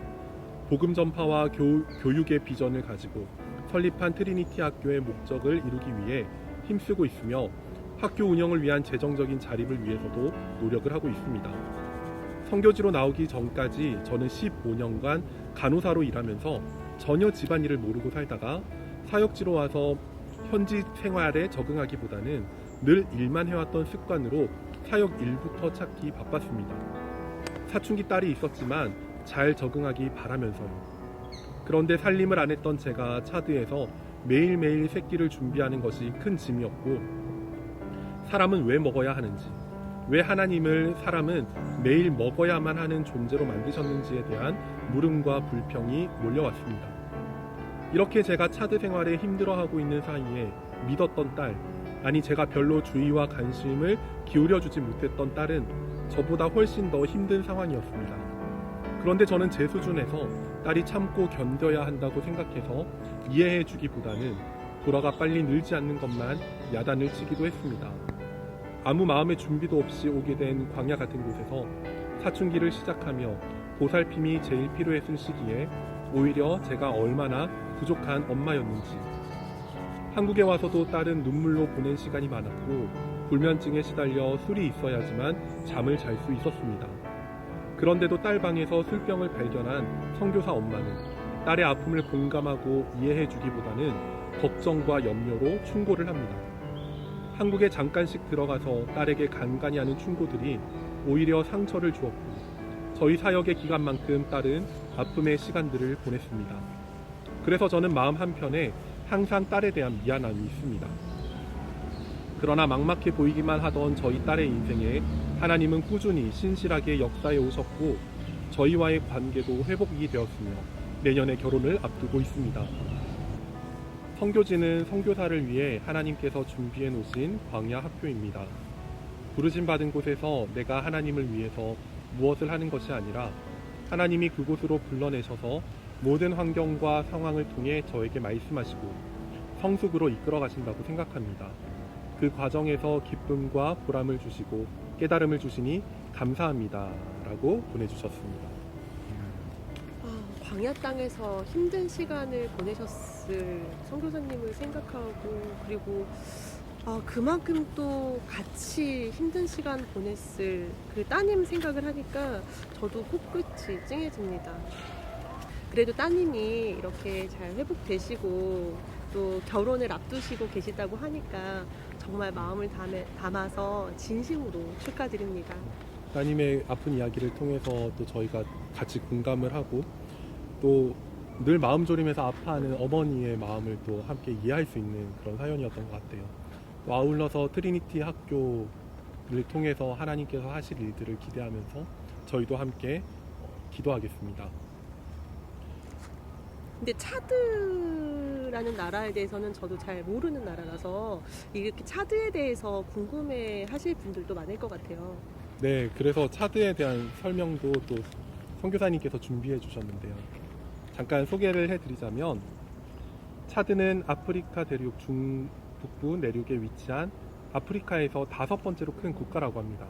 복음 전파와 교육의 비전을 가지고 설립한 트리니티 학교의 목적을 이루기 위해 힘쓰고 있으며 학교 운영을 위한 재정적인 자립을 위해서도 노력을 하고 있습니다. 선교지로 나오기 전까지 저는 15년간 간호사로 일하면서 전혀 집안일을 모르고 살다가 사역지로 와서 현지 생활에 적응하기보다는 늘 일만 해왔던 습관으로 사역 일부터 찾기 바빴습니다. 사춘기 딸이 있었지만 잘 적응하기 바라면서요. 그런데 살림을 안 했던 제가 차드에서 매일매일 새끼를 준비하는 것이 큰 짐이었고 사람은 왜 먹어야 하는지, 왜 하나님을 사람은 매일 먹어야만 하는 존재로 만드셨는지에 대한 물음과 불평이 몰려왔습니다. 이렇게 제가 차드 생활에 힘들어하고 있는 사이에 믿었던 딸, 아니 제가 별로 주의와 관심을 기울여주지 못했던 딸은 저보다 훨씬 더 힘든 상황이었습니다. 그런데 저는 제 수준에서 딸이 참고 견뎌야 한다고 생각해서 이해해주기보다는 불화가 빨리 늘지 않는 것만 야단을 치기도 했습니다. 아무 마음의 준비도 없이 오게 된 광야 같은 곳에서 사춘기를 시작하며 보살핌이 제일 필요했을 시기에 오히려 제가 얼마나 부족한 엄마였는지, 한국에 와서도 딸은 눈물로 보낸 시간이 많았고 불면증에 시달려 술이 있어야지만 잠을 잘 수 있었습니다. 그런데도 딸 방에서 술병을 발견한 선교사 엄마는 딸의 아픔을 공감하고 이해해주기보다는 걱정과 염려로 충고를 합니다. 한국에 잠깐씩 들어가서 딸에게 간간히 하는 충고들이 오히려 상처를 주었고 저희 사역의 기간만큼 딸은 아픔의 시간들을 보냈습니다. 그래서 저는 마음 한편에 항상 딸에 대한 미안함이 있습니다. 그러나 막막해 보이기만 하던 저희 딸의 인생에 하나님은 꾸준히 신실하게 역사해 오셨고 저희와의 관계도 회복이 되었으며 내년에 결혼을 앞두고 있습니다. 선교지는 선교사를 위해 하나님께서 준비해 놓으신 광야 학교입니다. 부르심 받은 곳에서 내가 하나님을 위해서 무엇을 하는 것이 아니라 하나님이 그곳으로 불러내셔서 모든 환경과 상황을 통해 저에게 말씀하시고 성숙으로 이끌어 가신다고 생각합니다. 그 과정에서 기쁨과 보람을 주시고 깨달음을 주시니 감사합니다 라고 보내주셨습니다. 광야 땅에서 힘든 시간을 보내셨을 선교사님을 생각하고, 그리고 그만큼 또 같이 힘든 시간 보냈을 그 따님 생각을 하니까 저도 코끝이 찡해집니다. 그래도 따님이 이렇게 잘 회복되시고 또 결혼을 앞두시고 계시다고 하니까 정말 마음을 담아서 진심으로 축하드립니다. 따님의 아픈 이야기를 통해서 또 저희가 같이 공감을 하고 또 늘 마음 졸이면서 아파하는 어머니의 마음을 또 함께 이해할 수 있는 그런 사연이었던 것 같아요. 또 아울러서 트리니티 학교를 통해서 하나님께서 하실 일들을 기대하면서 저희도 함께 기도하겠습니다. 근데 차드라는 나라에 대해서는 저도 잘 모르는 나라라서 이렇게 차드에 대해서 궁금해 하실 분들도 많을 것 같아요. 네, 그래서 차드에 대한 설명도 또 선교사님께서 준비해 주셨는데요. 잠깐 소개를 해드리자면 차드는 아프리카 대륙 중북부 내륙에 위치한 아프리카에서 5번째로 큰 국가라고 합니다.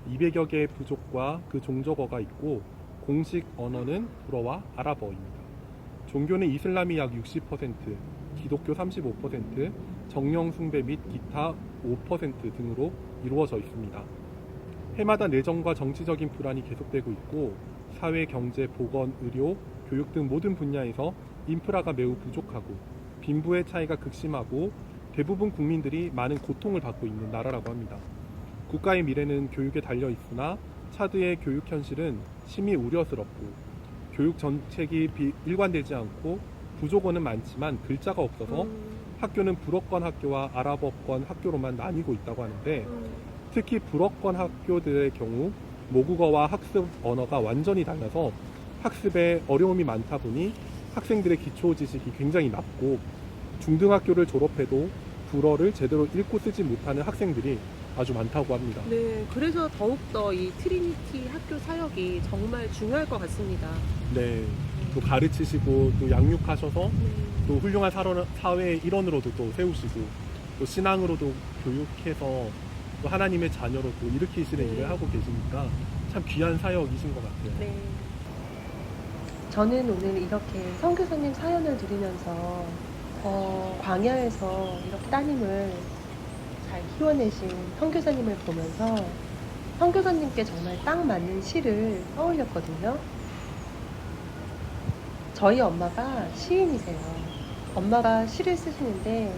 200여 개의 부족과 그 종족어가 있고 공식 언어는 불어와 아랍어입니다. 종교는 이슬람이 약 60%, 기독교 35%, 정령 숭배 및 기타 5% 등으로 이루어져 있습니다. 해마다 내정과 정치적인 불안이 계속되고 있고 사회, 경제, 보건, 의료, 교육 등 모든 분야에서 인프라가 매우 부족하고 빈부의 차이가 극심하고 대부분 국민들이 많은 고통을 받고 있는 나라라고 합니다. 국가의 미래는 교육에 달려 있으나 차드의 교육 현실은 심히 우려스럽고 교육 정책이 일관되지 않고 부족어는 많지만 글자가 없어서 학교는 불어권 학교와 아랍어권 학교로만 나뉘고 있다고 하는데 특히 불어권 학교들의 경우 모국어와 학습 언어가 완전히 달라서 학습에 어려움이 많다 보니 학생들의 기초 지식이 굉장히 낮고 중등학교를 졸업해도 불어를 제대로 읽고 쓰지 못하는 학생들이 아주 많다고 합니다. 네, 그래서 더욱더 이 트리니티 학교 사역이 정말 중요할 것 같습니다. 네, 또 가르치시고 또 양육하셔서 또 훌륭한 사회의 일원으로도 또 세우시고 또 신앙으로도 교육해서 또 하나님의 자녀로 또 일으키시는 일을 하고 계시니까 참 귀한 사역이신 것 같아요. 네. 저는 오늘 이렇게 선교사님 사연을 들으면서 광야에서 이렇게 따님을 잘 키워내신 선교사님을 보면서 선교사님께 정말 딱 맞는 시를 떠올렸거든요. 저희 엄마가 시인이세요. 엄마가 시를 쓰시는데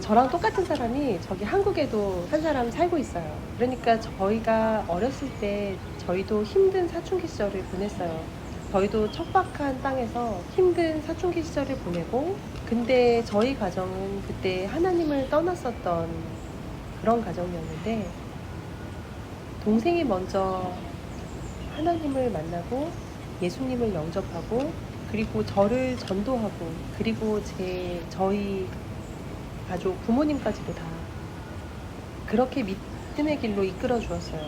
저랑 똑같은 사람이 저기 한국에도 한 사람 살고 있어요. 그러니까 저희가 어렸을 때 저희도 힘든 사춘기 시절을 보냈어요. 저희도 척박한 땅에서 힘든 사춘기 시절을 보내고, 근데 저희 가정은 그때 하나님을 떠났었던 그런 가정이었는데 동생이 먼저 하나님을 만나고 예수님을 영접하고 그리고 저를 전도하고 그리고 저희 가족 부모님까지도 다 그렇게 믿음의 길로 이끌어 주었어요.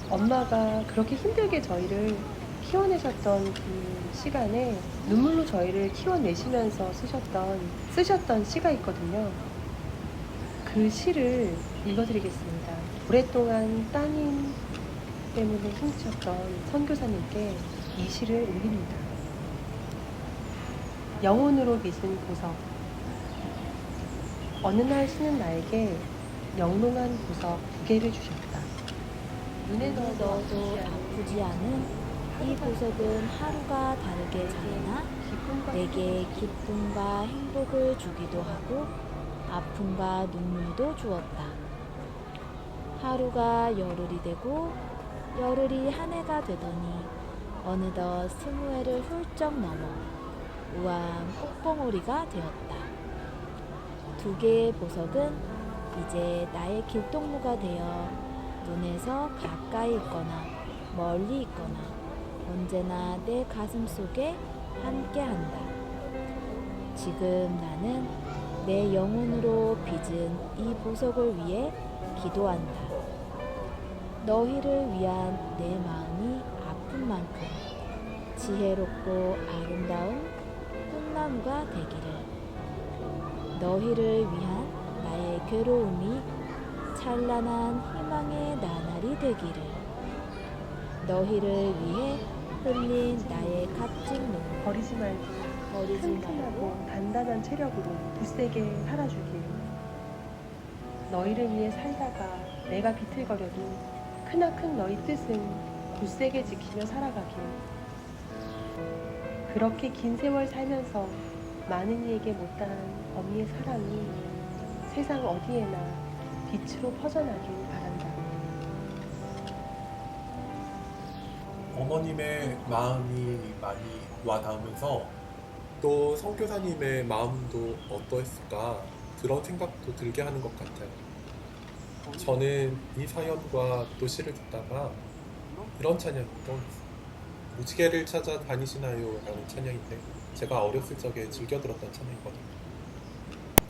엄마가 그렇게 힘들게 저희를 키워내셨던 그 시간에 눈물로 저희를 키워내시면서 쓰셨던 시가 있거든요. 그 시를 읽어드리겠습니다. 오랫동안 따님 때문에 힘쓰셨던 선교사님께 이 시를 올립니다. 영혼으로 빚은 보석. 어느 날 신은 나에게 영롱한 보석 2개를 주셨다. 눈에 넣어도 아프지 않은 이 보석은 하루가 다르게 자라나 내게 기쁨과 행복을 주기도 하고 아픔과 눈물도 주었다. 하루가 열흘이 되고 열흘이 한 해가 되더니 어느덧 20회를 훌쩍 넘어 우아한 꽃봉오리가 되었다. 2개의 보석은 이제 나의 길동무가 되어 눈에서 가까이 있거나 멀리 있거나 언제나 내 가슴 속에 함께한다. 지금 나는 내 영혼으로 빚은 이 보석을 위해 기도한다. 너희를 위한 내 마음이 아픈 만큼 지혜롭고 아름다운 꽃나무가 되기를. 너희를 위한 나의 괴로움이 찬란한 희망의 나날이 되기를. 너희를 위해 흘린 나의 값진 눈물 버리지 말고 버리지 말고 튼튼하고 단단한 체력으로 굳세게 살아주길. 너희를 위해 살다가 내가 비틀거려도 크나큰 너희 뜻은 굳세게 지키며 살아가길. 그렇게 긴 세월 살면서 많은 이에게 못다한 어미의 사랑이 세상 어디에나 빛으로 퍼져나길 바란다. 어머님의 마음이 많이 와닿으면서 또 선교사님의 마음도 어떠했을까 그런 생각도 들게 하는 것 같아요. 저는 이 사연과 또 시를 듣다가 이런 찬양이 떠올랐어요. 무지개를 찾아 다니시나요? 라는 찬양인데 제가 어렸을 적에 즐겨 들었던 찬양이거든요.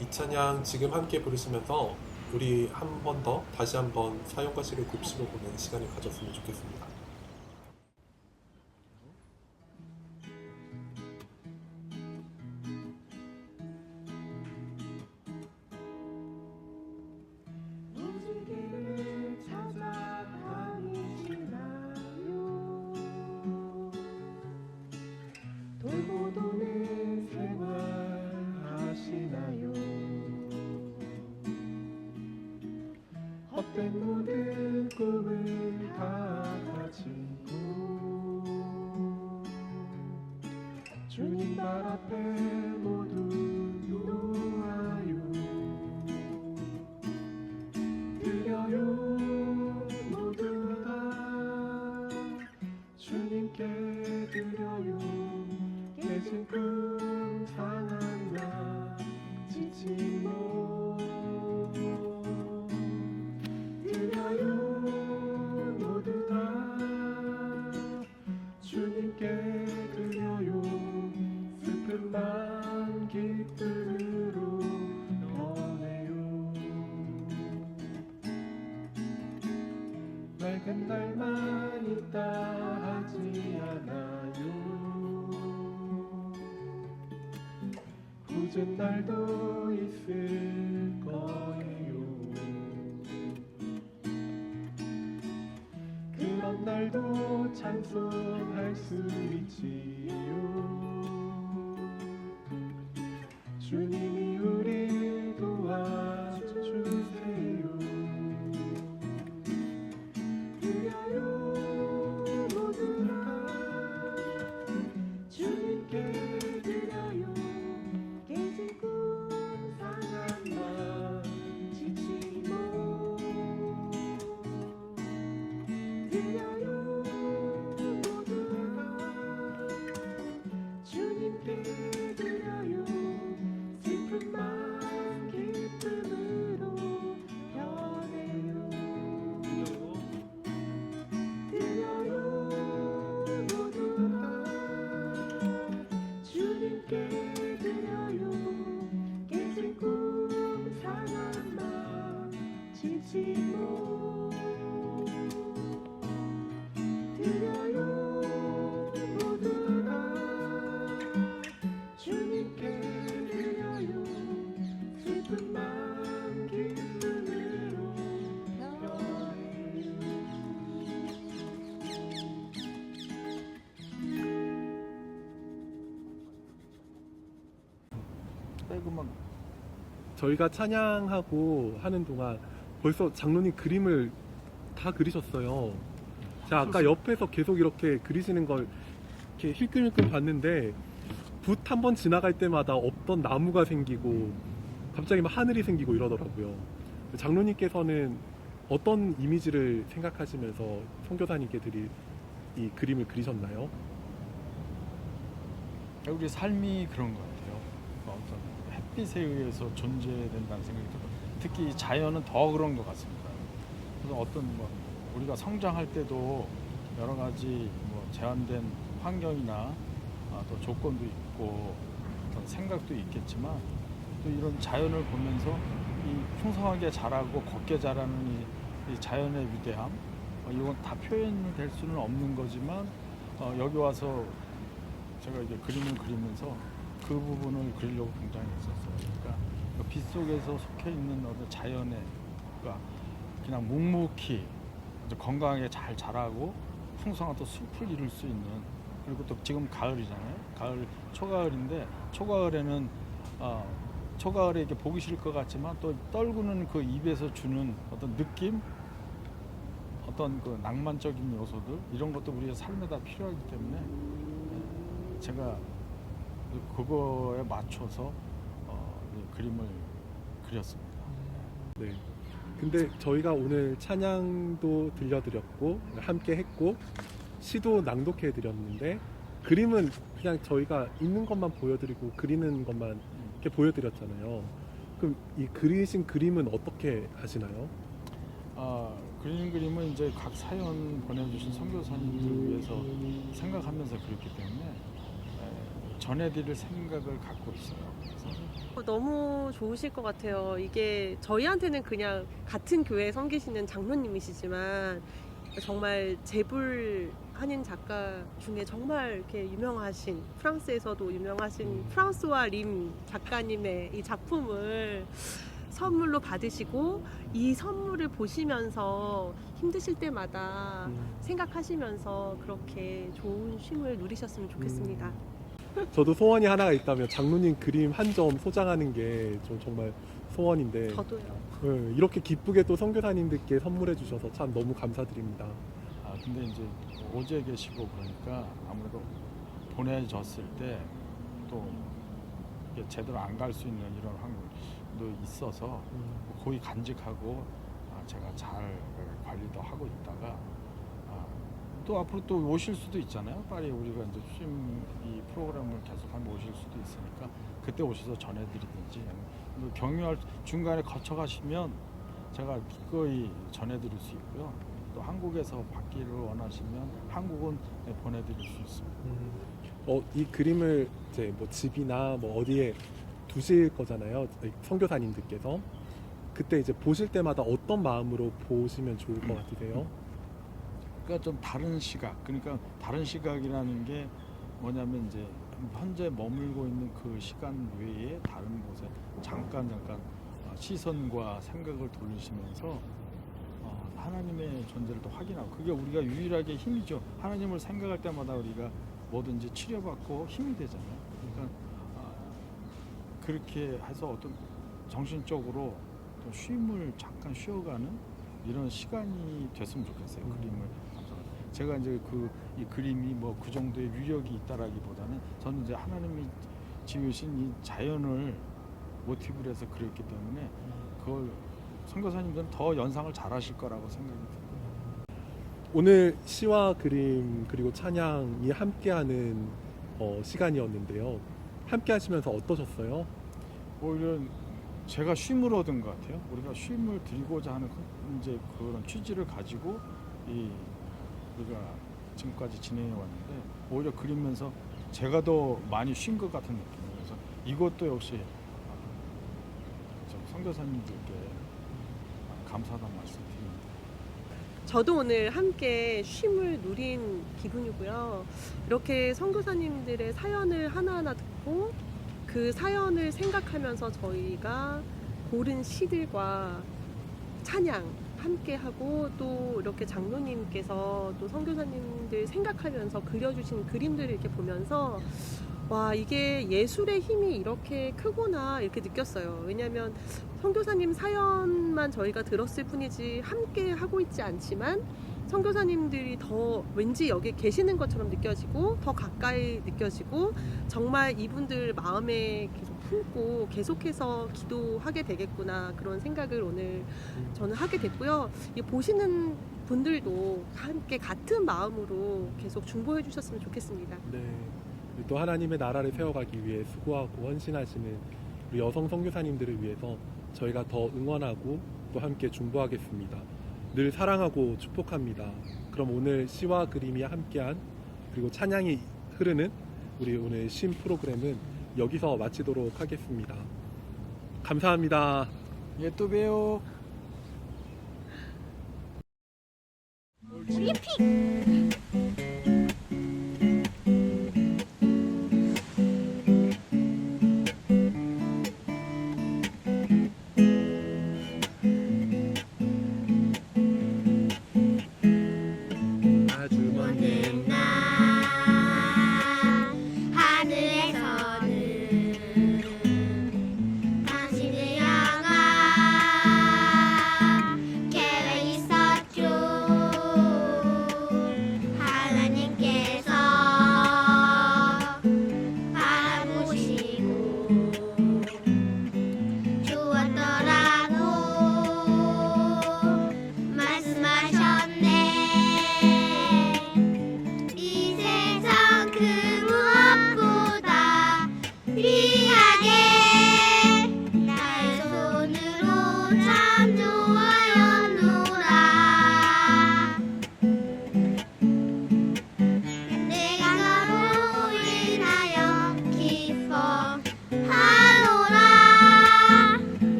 이 찬양 지금 함께 부르시면서 우리 한 번 더 다시 한번 사연과 시를 곱씹어 보는 시간을 가졌으면 좋겠습니다. 무지개를 찾아다니시나요? 돌고 도는 생활하시나요? 헛된 모든 꿈을 다 가지고 주님 발 앞에 모두 놓아요. 드려요 모두 다 주님께 드려요. 깨진 꿈 상한 나 지친 몸 드려요 모두 다 주님께 드려요. 슬픈 맘 기쁨으로 변해요. 맑은 날만 있다 하지 않아요. 굳은 날도 있을 거예요. 그런 날도 찬송할 수 있지요. 주님이 우리 도와주세요. 드려요 모두 다 주님께 드려요. 깨진 꿈 상한 맘 지친 몸 드려요 모두 다 주님께 드려요. 슬픈 빼고 막 저희가 찬양하고 하는 동안 벌써 장로님 그림을 다 그리셨어요. 제가 아까 옆에서 계속 이렇게 그리시는 걸 이렇게 힐끔힐끔 봤는데 붓 한 번 지나갈 때마다 없던 나무가 생기고 갑자기 막 하늘이 생기고 이러더라고요. 장로님께서는 어떤 이미지를 생각하시면서 선교사님께 드릴 이 그림을 그리셨나요? 우리 삶이 그런 것 같아요. 어떤 햇빛에 의해서 존재된다는 생각이 들어요. 특히 이 자연은 더 그런 것 같습니다. 그래서 어떤 뭐 우리가 성장할 때도 여러 가지 뭐 제한된 환경이나 또 조건도 있고 어떤 생각도 있겠지만 또 이런 자연을 보면서 이 풍성하게 자라고 걷게 자라는 이 자연의 위대함, 이건 다 표현될 수는 없는 거지만 여기 와서 제가 이제 그림을 그리면서 그 부분을 그리려고 굉장히 했었어요. 그러니까 그 빛 속에서 속해 있는 어떤 자연의 그러니까 그냥 묵묵히 아주 건강하게 잘 자라고 풍성한 또 숲을 이룰 수 있는, 그리고 또 지금 가을이잖아요. 가을 초가을인데 초가을에는 초가을에 이렇게 보기 싫을 것 같지만 또 떨구는 그 입에서 주는 어떤 느낌, 어떤 그 낭만적인 요소들, 이런 것도 우리의 삶에 다 필요하기 때문에 제가 그거에 맞춰서 이 그림을 그렸습니다. 네. 근데 저희가 오늘 찬양도 들려드렸고 함께 했고 시도 낭독해 드렸는데 그림은 그냥 저희가 있는 것만 보여드리고 그리는 것만 이렇게 보여드렸잖아요. 그럼 이 그리신 그림은 어떻게 하시나요? 그리는 그림은 이제 각 사연 보내주신 선교사님들 위해서 생각하면서 그렸기 때문에 전해드릴 생각을 갖고 있어요. 그래서 너무 좋으실 것 같아요. 이게 저희한테는 그냥 같은 교회에 섬기시는 장로님이시지만 정말 재불 한인 작가 중에 정말 이렇게 유명하신, 프랑스에서도 유명하신 프랑스와 림 작가님의 이 작품을 선물로 받으시고 이 선물을 보시면서 힘드실 때마다 생각하시면서 그렇게 좋은 쉼을 누리셨으면 좋겠습니다. 저도 소원이 하나가 있다면 장로님 그림 한 점 소장하는 게 좀 정말 소원인데 저도요. 네, 이렇게 기쁘게 또 선교사님들께 선물해 주셔서 참 너무 감사드립니다. 근데 이제 오지에 계시고 그러니까 아무래도 보내졌을 때 또 제대로 안 갈 수 있는 이런 환경도 있어서 고이 간직하고 제가 잘 관리도 하고 있다가 또 앞으로 또 오실 수도 있잖아요. 빨리 우리가 이제 이 프로그램을 계속하면 오실 수도 있으니까 그때 오셔서 전해드리든지 경유할 중간에 거쳐가시면 제가 기꺼이 전해드릴 수 있고요. 또 한국에서 받기를 원하시면 한국은 보내드릴 수 있습니다. 이 그림을 이제 뭐 집이나 뭐 어디에 두실 거잖아요. 선교사님들께서 그때 이제 보실 때마다 어떤 마음으로 보시면 좋을 것 같으세요? 그러니까 좀 다른 시각, 그러니까 다른 시각이라는 게 뭐냐면 이제 현재 머물고 있는 그 시간 외에 다른 곳에 잠깐 시선과 생각을 돌리시면서 하나님의 존재를 또 확인하고, 그게 우리가 유일하게 힘이죠. 하나님을 생각할 때마다 우리가 뭐든지 치료받고 힘이 되잖아요. 그러니까 그렇게 해서 어떤 정신적으로 또 쉼을 잠깐 쉬어가는 이런 시간이 됐으면 좋겠어요. 그림을 감상하면서. 제가 이제 이 그림이 뭐 그 정도의 위력이 있다라기보다는 저는 이제 하나님이 지으신 이 자연을 모티브로 해서 그렸기 때문에 그걸 선교사님들은 더 연상을 잘하실 거라고 생각이 듭니다. 오늘 시와 그림 그리고 찬양이 함께하는 시간이었는데요. 함께 하시면서 어떠셨어요? 오히려 제가 쉼을 얻은 것 같아요. 우리가 쉼을 드리고자 하는 이제 그런 취지를 가지고 우리가 지금까지 진행해 왔는데 오히려 그리면서 제가 더 많이 쉰 것 같은 느낌이에요. 그래서 이것도 역시 선교사님들께 감사하다는 말씀 드립니다. 저도 오늘 함께 쉼을 누린 기분이고요. 이렇게 선교사님들의 사연을 하나하나 듣고 그 사연을 생각하면서 저희가 고른 시들과 찬양 함께 하고 또 이렇게 장로님께서 또 선교사님들 생각하면서 그려주신 그림들을 이렇게 보면서 와, 이게 예술의 힘이 이렇게 크구나 이렇게 느꼈어요. 왜냐하면 선교사님 사연만 저희가 들었을 뿐이지 함께 하고 있지 않지만 선교사님들이 더 왠지 여기 계시는 것처럼 느껴지고 더 가까이 느껴지고 정말 이분들 마음에 계속 품고 계속해서 기도하게 되겠구나 그런 생각을 오늘 저는 하게 됐고요. 이 보시는 분들도 함께 같은 마음으로 계속 중보해 주셨으면 좋겠습니다. 네. 또 하나님의 나라를 세워가기 위해 수고하고 헌신하시는 우리 여성 선교사님들을 위해서 저희가 더 응원하고 또 함께 중보하겠습니다. 늘 사랑하고 축복합니다. 그럼 오늘 시와 그림이 함께한 그리고 찬양이 흐르는 우리 오늘 신 프로그램은 여기서 마치도록 하겠습니다. 감사합니다. 예, 또 봬요. 우리 픽!